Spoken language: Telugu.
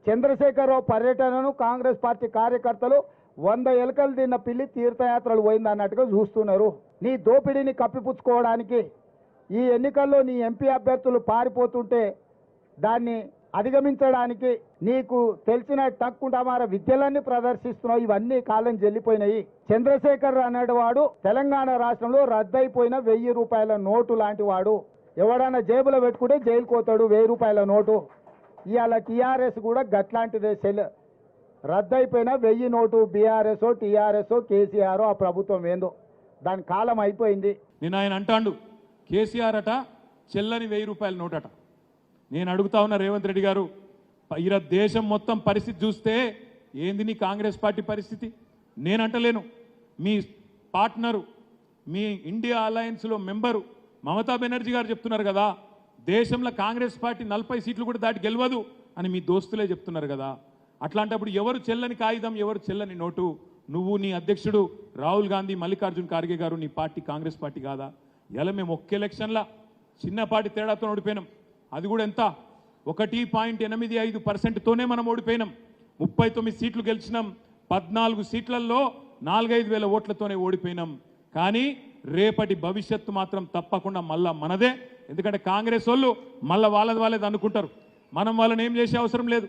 చంద్రశేఖరరావు పర్యటనను కాంగ్రెస్ పార్టీ కార్యకర్తలు 100 ఎలుకలు తిన్న పిల్లి తీర్థయాత్రలు పోయింది అన్నట్టుగా చూస్తున్నారు. నీ దోపిడీని కప్పిపుచ్చుకోవడానికి ఈ ఎన్నికల్లో నీ ఎంపీ అభ్యర్థులు పారిపోతుంటే దాన్ని అధిగమించడానికి నీకు తెలిసిన టక్కుంటమార విద్యలన్నీ ప్రదర్శిస్తున్నావు. ఇవన్నీ కాలం చెల్లిపోయినాయి. చంద్రశేఖర్ అనేవాడు తెలంగాణ రాష్ట్రంలో రద్దయిపోయిన 1000 రూపాయల నోటు లాంటి వాడు. ఎవడన్నా జేబులో పెట్టుకుంటే జైలుకు పోతాడు. 1000 రూపాయల నోటు. ఇవాళ టీఆర్ఎస్ కూడా గట్లాంటిదే. రద్దయిపోయిన 1000 నోటు బీఆర్ఎస్ టీఆర్ఎస్ కేసీఆర్ ఆ ప్రభుత్వం ఏందో దాని కాలం అయిపోయింది. నేను ఆయన అంటాండు కేసీఆర్ అట చెల్లని 1000 రూపాయల నోటట. నేను అడుగుతా ఉన్న రేవంత్ రెడ్డి గారు, ఇలా దేశం మొత్తం పరిస్థితి చూస్తే ఏంది నీ కాంగ్రెస్ పార్టీ పరిస్థితి? నేను అంటలేను, మీ పార్ట్నరు, మీ ఇండియా అలయన్స్లో మెంబరు మమతా బెనర్జీ గారు చెప్తున్నారు కదా, దేశంలో కాంగ్రెస్ పార్టీ 40 సీట్లు కూడా దాటి గెలవదు అని మీ దోస్తులే చెప్తున్నారు కదా. అట్లాంటప్పుడు ఎవరు చెల్లని కాగితం, ఎవరు చెల్లని నోటు? నువ్వు, నీ అధ్యక్షుడు రాహుల్ గాంధీ, మల్లికార్జున్ ఖార్గే గారు, నీ పార్టీ కాంగ్రెస్ పార్టీ కాదా? ఇలా మేము ఒక్క ఎలక్షన్లా చిన్నపాటి తేడాతో ఓడిపోయినాం. అది కూడా ఎంత? 1.85%తోనే మనం ఓడిపోయినాం. 39 సీట్లు గెలిచినాం. 14 సీట్లలో 4-5 వేల ఓట్లతోనే ఓడిపోయినాం. కానీ రేపటి భవిష్యత్తు మాత్రం తప్పకుండా మళ్ళా మనదే. ఎందుకంటే కాంగ్రెస్ వాళ్ళు మళ్ళీ వాళ్ళది అనుకుంటారు. మనం వాళ్ళని ఏం చేసే అవసరం లేదు.